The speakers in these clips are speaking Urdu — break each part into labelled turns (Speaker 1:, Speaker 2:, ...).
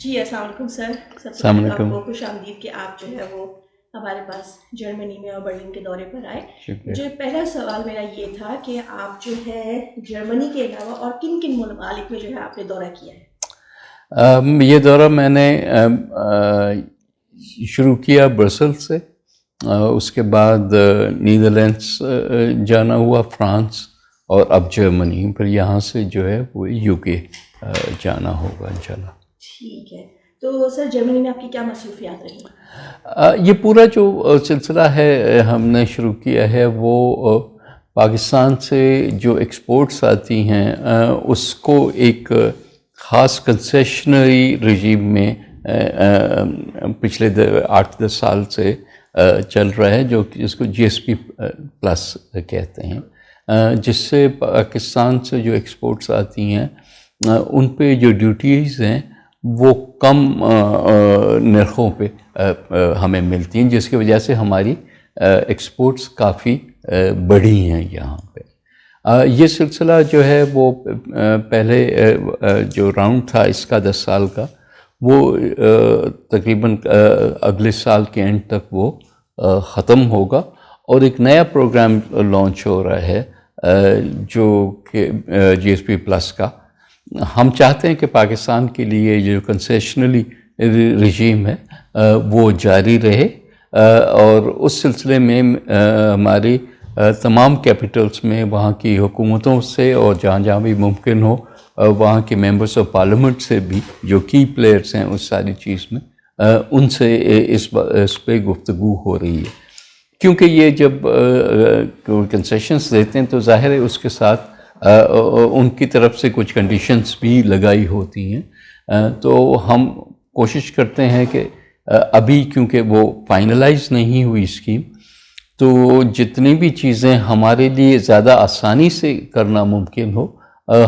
Speaker 1: جی السلام علیکم سر. سب سے
Speaker 2: السلام
Speaker 1: پہلے آپ
Speaker 2: علیکم.
Speaker 1: کو خوش آمدید کہ آپ جو ہے وہ ہمارے پاس جرمنی میں اور برلن کے دورے پر آئے.
Speaker 2: شکریہ.
Speaker 1: مجھے پہلا سوال میرا یہ تھا کہ آپ جو ہے جرمنی کے علاوہ اور کن کن ممالک میں جو ہے آپ نے دورہ کیا ہے؟
Speaker 2: یہ دورہ میں نے شروع کیا برسل سے، اس کے بعد نیدرلینڈس جانا ہوا، فرانس، اور اب جرمنی، پھر یہاں سے جو ہے وہ یو کے جانا ہوگا انشاءاللہ.
Speaker 1: ٹھیک ہے. تو سر جرمنی میں آپ کی کیا مصروفیات رہی؟
Speaker 2: یہ پورا جو سلسلہ ہے ہم نے شروع کیا ہے وہ پاکستان سے جو ایکسپورٹس آتی ہیں اس کو ایک خاص کنسیشنری رجیم میں پچھلے 8-10 سال سے چل رہا ہے، جو جس کو جی ایس پی پلس کہتے ہیں، جس سے پاکستان سے جو ایکسپورٹس آتی ہیں ان پہ جو ڈیوٹیز ہیں وہ کم نرخوں پہ ہمیں ملتی ہیں، جس کی وجہ سے ہماری ایکسپورٹس کافی بڑھی ہیں یہاں پہ. یہ سلسلہ جو ہے وہ پہلے جو راؤنڈ تھا اس کا 10 سال کا، وہ تقریباً اگلے سال کے اینڈ تک وہ ختم ہوگا، اور ایک نیا پروگرام لانچ ہو رہا ہے جو کہ جی ایس پی پلس کا. ہم چاہتے ہیں کہ پاکستان کے لیے جو کنسیشنلی رجیم ہے وہ جاری رہے، اور اس سلسلے میں ہماری تمام کیپٹلز میں وہاں کی حکومتوں سے اور جہاں جہاں بھی ممکن ہو وہاں کے ممبرس آف پارلیمنٹ سے بھی جو کی پلیئرز ہیں اس ساری چیز میں، ان سے اس پہ گفتگو ہو رہی ہے. کیونکہ یہ جب کنسیشنز دیتے ہیں تو ظاہر ہے اس کے ساتھ ان کی طرف سے کچھ کنڈیشنز بھی لگائی ہوتی ہیں. تو ہم کوشش کرتے ہیں کہ ابھی کیونکہ وہ فائنلائز نہیں ہوئی اسکیم، تو جتنی بھی چیزیں ہمارے لیے زیادہ آسانی سے کرنا ممکن ہو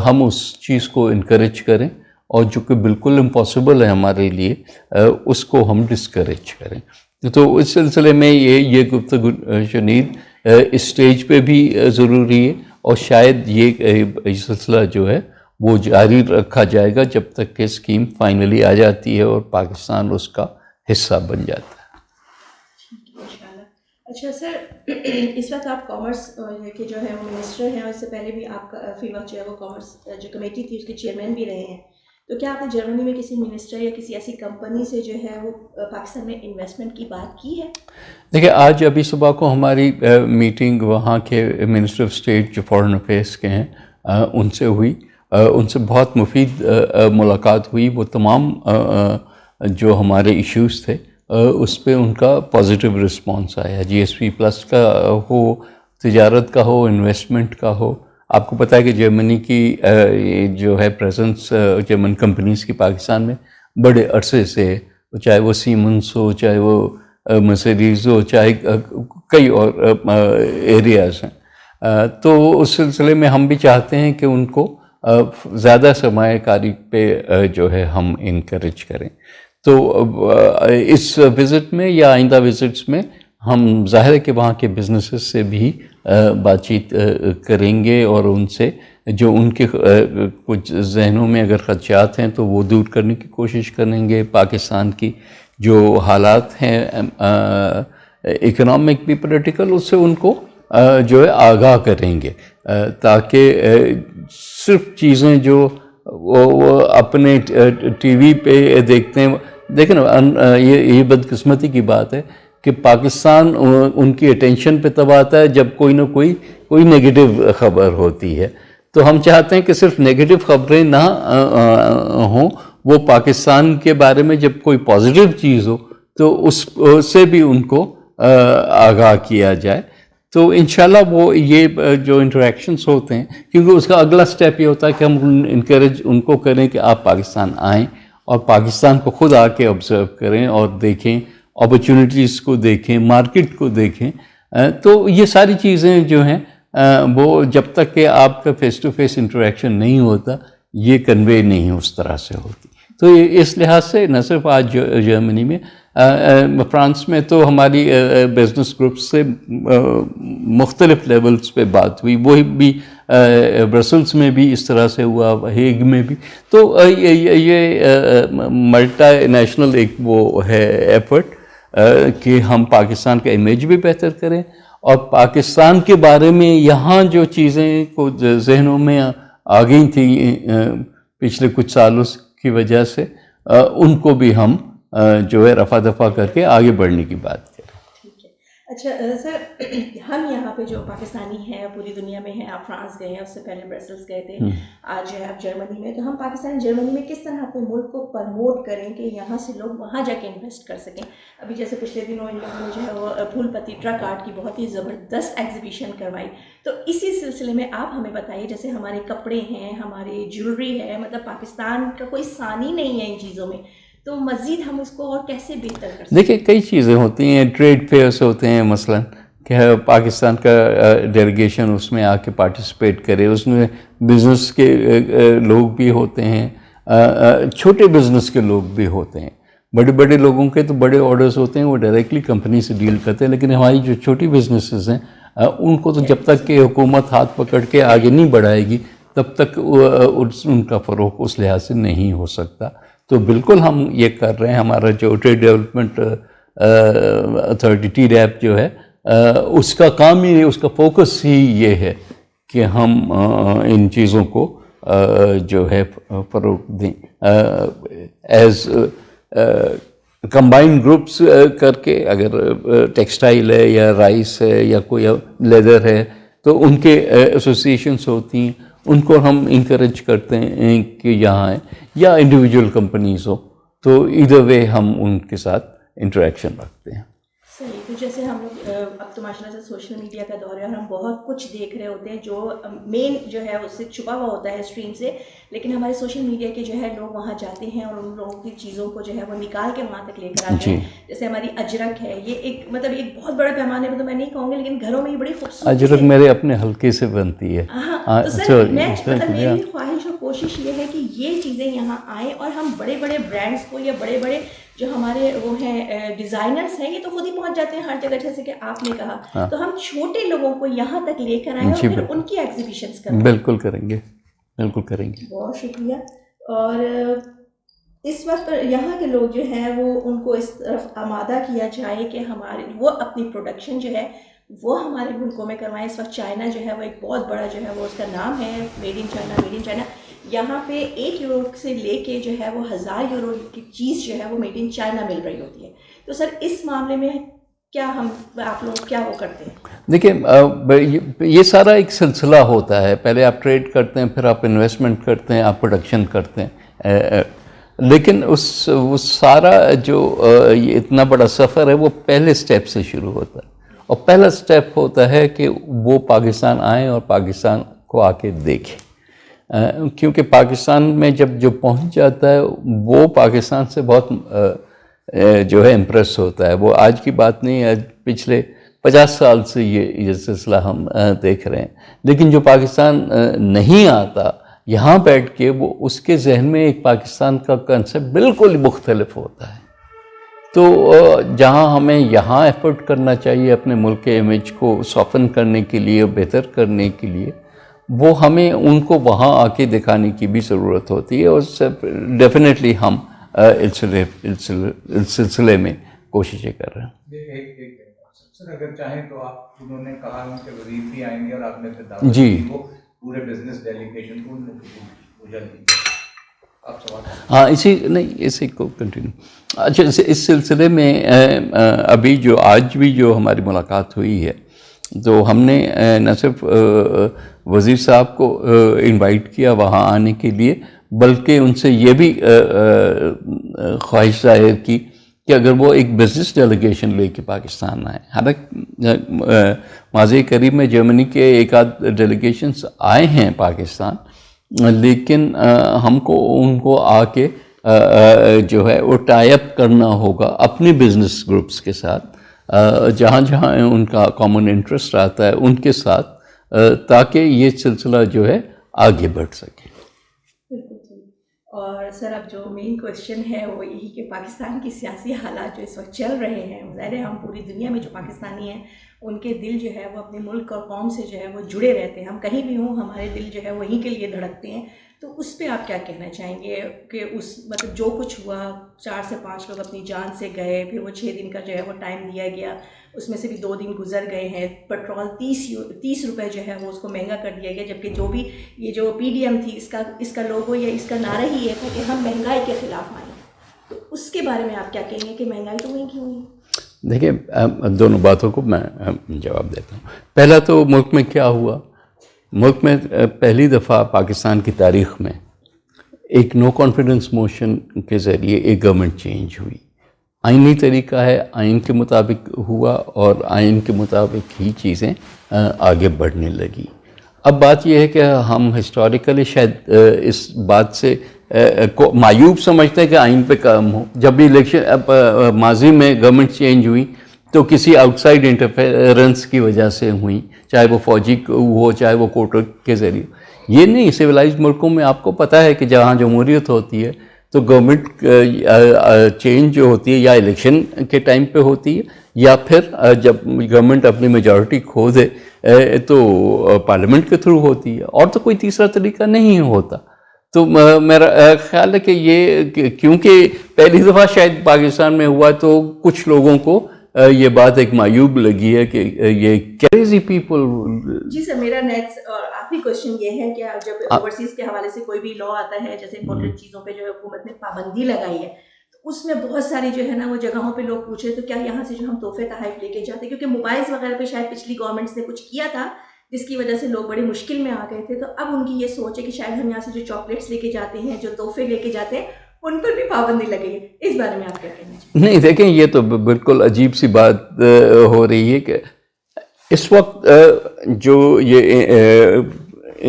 Speaker 2: ہم اس چیز کو انکریج کریں، اور جو کہ بالکل امپاسبل ہے ہمارے لیے اس کو ہم ڈسکریج کریں. تو اس سلسلے میں یہ گفتگو شنید اس سٹیج پہ بھی ضروری ہے، اور شاید یہ سلسلہ جو ہے وہ جاری رکھا جائے گا جب تک کہ اسکیم فائنلی آ جاتی ہے اور پاکستان اس کا حصہ بن جاتا ہے.
Speaker 1: اچھا سر، اس وقت آپ کامرس کے جو ہے وہ منسٹر ہیں، اور اس سے پہلے بھی آپ کا فی الوقت جو ہے وہ کامرس جو کمیٹی تھی اس کے چیئرمین بھی رہے ہیں. تو کیا آپ نے جرمنی میں کسی منسٹر یا کسی ایسی کمپنی سے جو ہے وہ پاکستان میں انویسٹمنٹ کی بات کی ہے؟
Speaker 2: دیکھیں، آج ابھی صبح کو ہماری میٹنگ وہاں کے منسٹر آف اسٹیٹ جو فارن افیئرس کے ہیں ان سے ہوئی. ان سے بہت مفید ملاقات ہوئی. وہ تمام جو ہمارے ایشوز تھے اس پہ ان کا پازیٹیو رسپانس آیا. جی ایس پی پلس کا ہو، تجارت کا ہو، انویسٹمنٹ کا ہو. آپ کو پتہ ہے کہ جرمنی کی جو ہے پریزنس جرمن کمپنیز کی پاکستان میں بڑے عرصے سے ہے، چاہے وہ سیمنس ہو، چاہے وہ مرسیڈیز ہو، چاہے کئی اور ایریاز ہیں. تو اس سلسلے میں ہم بھی چاہتے ہیں کہ ان کو زیادہ سرمایہ کاری پہ جو ہے ہم انکریج کریں. تو اس وزٹ میں یا آئندہ وزٹس میں ہم ظاہر ہے کہ وہاں کے بزنسز سے بھی بات چیت کریں گے، اور ان سے جو ان کے کچھ ذہنوں میں اگر خدشات ہیں تو وہ دور کرنے کی کوشش کریں گے. پاکستان کی جو حالات ہیں اکنامک بھی، پولیٹیکل، اس سے ان کو جو ہے آگاہ کریں گے، تاکہ صرف چیزیں جو وہ اپنے ٹی وی پہ دیکھتے ہیں. دیکھیں نا، یہ بدقسمتی کی بات ہے کہ پاکستان ان کی اٹینشن پہ تب آتا ہے جب کوئی نہ کوئی نیگیٹو خبر ہوتی ہے. تو ہم چاہتے ہیں کہ صرف نیگیٹو خبریں نہ ہوں، وہ پاکستان کے بارے میں جب کوئی پازیٹیو چیز ہو تو اس سے بھی ان کو آگاہ کیا جائے. تو انشاءاللہ وہ یہ جو انٹریکشنز ہوتے ہیں، کیونکہ اس کا اگلا سٹیپ یہ ہوتا ہے کہ ہم انکریج ان کو کریں کہ آپ پاکستان آئیں اور پاکستان کو خود آ کے آبزرو کریں اور دیکھیں، اپرچونیٹیز کو دیکھیں، مارکیٹ کو دیکھیں. تو یہ ساری چیزیں جو ہیں وہ جب تک کہ آپ کا فیس ٹو فیس انٹریکشن نہیں ہوتا، یہ کنوے نہیں اس طرح سے ہوتی. تو اس لحاظ سے نہ صرف آج جرمنی میں، فرانس میں تو ہماری بزنس گروپس سے مختلف لیولز پہ بات ہوئی، وہی بھی برسلس میں بھی اس طرح سے ہوا، ہیگ میں بھی. تو یہ ملٹا نیشنل ایک وہ ہے ایفرٹ کہ ہم پاکستان کا امیج بھی بہتر کریں، اور پاکستان کے بارے میں یہاں جو چیزیں کو ذہنوں میں آ گئی تھیں پچھلے کچھ سالوں کی وجہ سے، ان کو بھی ہم جو ہے رفع دفع کر کے آگے بڑھنے کی بات کریں.
Speaker 1: ٹھیک ہے. اچھا سر، ہم یہاں پہ جو پاکستانی ہیں پوری دنیا میں ہیں، آپ فرانس گئے ہیں، اس سے پہلے برسلس گئے تھے، آج جو ہے آپ جرمنی میں، تو ہم پاکستان جرمنی میں کس طرح اپنے ملک کو پروموٹ کریں کہ یہاں سے لوگ وہاں جا کے انویسٹ کر سکیں؟ ابھی جیسے پچھلے دنوں ان لوگوں نے جو ہے وہ پھول پتی ٹرک آرٹ کی بہت ہی زبردست ایگزیبیشن کروائی. تو اسی سلسلے میں آپ ہمیں بتائیے، جیسے ہمارے کپڑے ہیں، ہماری جیولری ہے، مطلب پاکستان کا کوئی ثانی نہیں ہے ان چیزوں میں، تو مزید ہم اس کو اور کیسے بہتر کر سکتے ہیں؟
Speaker 2: دیکھیں کئی چیزیں ہوتی ہیں، ٹریڈ فیئرس ہوتے ہیں مثلاً کہ پاکستان کا ڈیلیگیشن اس میں آ کے پارٹیسپیٹ کرے، اس میں بزنس کے لوگ بھی ہوتے ہیں، چھوٹے بزنس کے لوگ بھی ہوتے ہیں. بڑے بڑے لوگوں کے تو بڑے آرڈرز ہوتے ہیں، وہ ڈائریکٹلی کمپنی سے ڈیل کرتے ہیں، لیکن ہماری جو چھوٹی بزنسز ہیں ان کو تو جب تک کہ حکومت ہاتھ پکڑ کے آگے نہیں بڑھائے گی تب تک ان کا فروغ اس لحاظ سے نہیں ہو سکتا. تو بالکل ہم یہ کر رہے ہیں. ہمارا جو trade development authority TDAP جو ہے، اس کا کام ہی، اس کا فوکس ہی یہ ہے کہ ہم ان چیزوں کو جو ہے فروغ دیں. ایز کمبائنڈ گروپس کر کے، اگر ٹیکسٹائل ہے یا رائس ہے یا کوئی لیدر ہے تو ان کے ایسوسیشنس ہوتی ہیں، ان کو ہم انکریج کرتے ہیں کہ یہاں آئیں، یا انڈیویجول کمپنیز ہو، تو ایدر وے ہم ان کے ساتھ انٹریکشن رکھتے ہیں.
Speaker 1: صحیح. تو جیسے ہم لوگ اب تو ماشاء اللہ سے سوشل میڈیا کا دور ہے اور ہم بہت کچھ دیکھ رہے ہوتے ہیں جو مین جو ہے اس سے چھپا ہوا ہوتا ہے اسکرین سے، لیکن ہمارے سوشل میڈیا کے جو ہے لوگ وہاں جاتے ہیں اور ان لوگوں کی چیزوں کو جو ہے وہ نکال کے وہاں تک لے کر آتے ہیں. جیسے ہماری اجرک ہے، یہ ایک مطلب ایک بہت بڑے پیمانے پہ تو میں نہیں کہوں گی، لیکن گھروں میں یہ بڑی خوبصورت
Speaker 2: اجرک میرے اپنے حلقے سے بنتی ہے.
Speaker 1: ہاں. تو سر میری خواہش اور کوشش یہ ہے کہ یہ چیزیں یہاں آئیں اور ہم بڑے بڑے برانڈس کو، یا بڑے بڑے جو ہمارے وہ ہیں ڈیزائنرس ہیں، یہ تو خود ہی پہنچ جاتے ہیں ہر جگہ، جیسے کہ آپ نے کہا، تو ہم چھوٹے لوگوں کو یہاں تک لے کر آئیں اور پھر ان کی ایگزیبیشنس کریں.
Speaker 2: بالکل کریں گے، بالکل کریں گے.
Speaker 1: بہت شکریہ. اور اس وقت یہاں کے لوگ جو ہیں وہ ان کو اس طرف آمادہ کیا جائے کہ ہمارے وہ اپنی پروڈکشن جو ہے وہ ہمارے ملکوں میں کروائیں. اس وقت چائنا جو ہے وہ ایک بہت بڑا جو ہے وہ اس کا نام ہے، made in China, made in China. یہاں پہ 1 یورو سے لے کے جو ہے وہ 1000 یورو کی چیز جو ہے وہ میڈ ان چائنا مل رہی ہوتی ہے. تو سر اس معاملے میں کیا آپ لوگ کیا وہ کرتے ہیں؟
Speaker 2: دیکھیں یہ سارا ایک سلسلہ ہوتا ہے. پہلے آپ ٹریڈ کرتے ہیں، پھر آپ انویسٹمنٹ کرتے ہیں، آپ پروڈکشن کرتے ہیں. لیکن وہ سارا جو یہ اتنا بڑا سفر ہے وہ پہلے سٹیپ سے شروع ہوتا ہے، اور پہلا سٹیپ ہوتا ہے کہ وہ پاکستان آئیں اور پاکستان کو آ کے دیکھیں. کیونکہ پاکستان میں جب جو پہنچ جاتا ہے وہ پاکستان سے بہت جو ہے امپریس ہوتا ہے. وہ آج کی بات نہیں ہے، پچھلے 50 سال سے یہ سلسلہ ہم دیکھ رہے ہیں. لیکن جو پاکستان نہیں آتا یہاں بیٹھ کے، وہ اس کے ذہن میں ایک پاکستان کا کنسیپٹ بالکل مختلف ہوتا ہے. تو جہاں ہمیں یہاں ایفرٹ کرنا چاہیے اپنے ملک کے امیج کو سافن کرنے کے لیے، بہتر کرنے کے لیے، وہ ہمیں ان کو وہاں آ کے دکھانے کی بھی ضرورت ہوتی ہے. اور ڈیفینیٹلی ہم اس سلسلے میں کوششیں کر رہے ہیں.
Speaker 3: سر اگر چاہیں تو آپ، انہوں نے کہا کہ وزیر بھی آئیں گے اور آپ نے دعوت دی وہ پورے بزنس ڈیلیگیشن کو آپ سوال.
Speaker 2: ہاں اسی کو کنٹینیو. اچھا، اس سلسلے میں ابھی جو آج بھی جو ہماری ملاقات ہوئی ہے، تو ہم نے نہ صرف وزیر صاحب کو انوائٹ کیا وہاں آنے کے لیے، بلکہ ان سے یہ بھی خواہش ظاہر کی کہ اگر وہ ایک بزنس ڈیلیگیشن لے کے پاکستان آئیں. حالانکہ ماضی قریب میں جرمنی کے ایک آدھ ڈیلیگیشنز آئے ہیں پاکستان، لیکن ہم کو ان کو آ کے جو ہے وہ ٹائی اپ کرنا ہوگا اپنے بزنس گروپس کے ساتھ، جہاں جہاں ان کا کامن انٹرسٹ آتا ہے ان کے ساتھ، تاکہ یہ سلسلہ جو ہے آگے بڑھ سکے.
Speaker 1: اور سر اب جو مین کویشچن ہے وہ یہی کہ پاکستان کی سیاسی حالات جو اس وقت چل رہے ہیں، ظاہر ہے ہم پوری دنیا میں جو پاکستانی ہیں ان کے دل جو ہے وہ اپنے ملک اور قوم سے جو ہے وہ جڑے رہتے ہیں، ہم کہیں بھی ہوں ہمارے دل جو ہے وہیں کے لیے دھڑکتے ہیں. تو اس پہ آپ کیا کہنا چاہیں گے کہ اس مطلب جو کچھ ہوا 4 سے 5 لوگ اپنی جان سے گئے، پھر وہ 6 دن کا جو ہے وہ ٹائم دیا گیا، اس میں سے بھی 2 دن گزر گئے ہیں، پیٹرول 30 روپے جو ہے وہ اس کو مہنگا کر دیا گیا، جبکہ جو بھی یہ جو PDM تھی اس کا لوگو یا اس کا نعرہ ہی یہ تھا کہ ہم مہنگائی کے خلاف آئیں. تو اس کے بارے میں آپ کیا کہیں گے کہ مہنگائی تو ہوئی کیوں ہوئی؟
Speaker 2: دیکھیں دونوں باتوں کو میں جواب دیتا ہوں. پہلا تو ملک میں کیا ہوا، ملک میں پہلی دفعہ پاکستان کی تاریخ میں ایک نو کانفیڈنس موشن کے ذریعے ایک گورنمنٹ چینج ہوئی. آئینی طریقہ ہے، آئین کے مطابق ہوا اور آئین کے مطابق ہی چیزیں آگے بڑھنے لگی. اب بات یہ ہے کہ ہم ہسٹوریکلی شاید اس بات سے معیوب سمجھتے ہیں کہ آئین پہ کام ہو. جب بھی الیکشن ماضی میں گورنمنٹ چینج ہوئی تو کسی آؤٹ سائڈ انٹرفیرنس کی وجہ سے ہوئی، چاہے وہ فوجی ہو چاہے وہ کوٹر کے ذریعے. یہ نہیں، سویلائزڈ ملکوں میں آپ کو پتہ ہے کہ جہاں جمہوریت ہوتی ہے تو گورنمنٹ چینج جو ہوتی ہے یا الیکشن کے ٹائم پہ ہوتی ہے یا پھر جب گورنمنٹ اپنی میجورٹی کھو دے تو پارلیمنٹ کے تھرو ہوتی ہے، اور تو کوئی تیسرا طریقہ نہیں ہوتا. تو میرا خیال ہے کہ یہ کیونکہ پہلی دفعہ شاید پاکستان میں ہوا تو کچھ لوگوں کو یہ بات ایک معیوب لگی ہے کہ یہ کریزی پیپل.
Speaker 1: جی سر، میرا نیکسٹ اور آخری کویشچن یہ ہے کہ جب اوورسیز کے حوالے سے کوئی بھی لا آتا ہے، جیسے امپورٹنٹ چیزوں پہ جو حکومت نے پابندی لگائی ہے، تو اس میں بہت ساری جو ہے نا وہ جگہوں پہ لوگ پوچھے تو کیا یہاں سے جو ہم تحفے تحائف لے کے جاتے، کیونکہ موبائلس وغیرہ پہ شاید پچھلی گورنمنٹس نے کچھ کیا تھا جس کی وجہ سے لوگ بڑی مشکل میں آ گئے تھے، تو اب ان کی یہ سوچ ہے کہ شاید ہم یہاں سے جو چاکلیٹس لے کے جاتے ہیں، جو تحفے لے کے جاتے ہیں، ان پر بھی پابندی لگی ہے. اس بارے میں آپ کیا کہنا چاہیں؟
Speaker 2: نہیں دیکھیں، یہ تو بالکل عجیب سی بات ہو رہی ہے کہ اس وقت جو یہ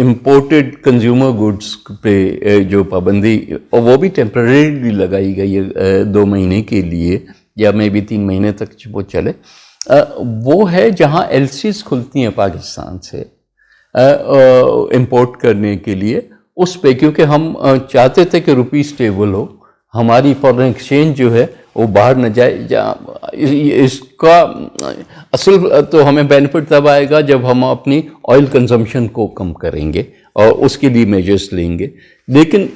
Speaker 2: امپورٹڈ کنزیومر گڈس پہ جو پابندی، اور وہ بھی ٹیمپرریلی لگائی گئی ہے 2 مہینے کے لیے یا میں بھی 3 مہینے تک وہ چلے، وہ ہے جہاں LCs کھلتی ہیں پاکستان سے امپورٹ کرنے کے لیے. اس پہ کیونکہ ہم چاہتے تھے کہ روپی اسٹیبل ہو، ہماری فارن ایکسچینج جو ہے وہ باہر نہ جائے. اس کا اصل تو ہمیں بینیفٹ تب آئے گا جب ہم اپنی آئل کنزمپشن کو کم کریں گے اور اس کے لیے میجرز لیں گے. لیکن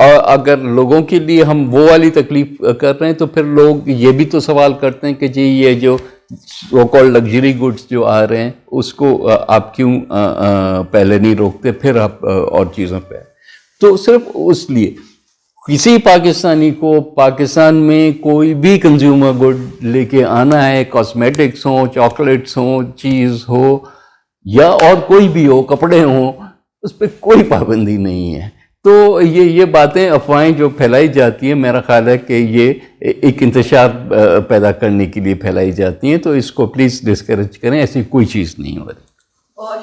Speaker 2: اگر لوگوں کے لیے ہم وہ والی تکلیف کر رہے ہیں تو پھر لوگ یہ بھی تو سوال کرتے ہیں کہ جی یہ جو سو کالڈ لگژری گڈس جو آ رہے ہیں اس کو آپ کیوں پہلے نہیں روکتے، پھر آپ اور چیزوں پہ. تو صرف اس لیے کسی پاکستانی کو پاکستان میں کوئی بھی کنزیومر گڈ لے کے آنا ہے، کاسمیٹکس ہوں، چاکلیٹس ہوں، چیز ہو یا اور کوئی بھی ہو، کپڑے ہوں، اس پہ کوئی پابندی نہیں ہے. تو یہ باتیں افواہیں جو پھیلائی جاتی ہیں، میرا خیال ہے کہ یہ ایک انتشار پیدا کرنے کے لیے پھیلائی جاتی ہیں. تو اس کو پلیز ڈسکریج کریں، ایسی کوئی چیز نہیں ہو رہی.
Speaker 1: اور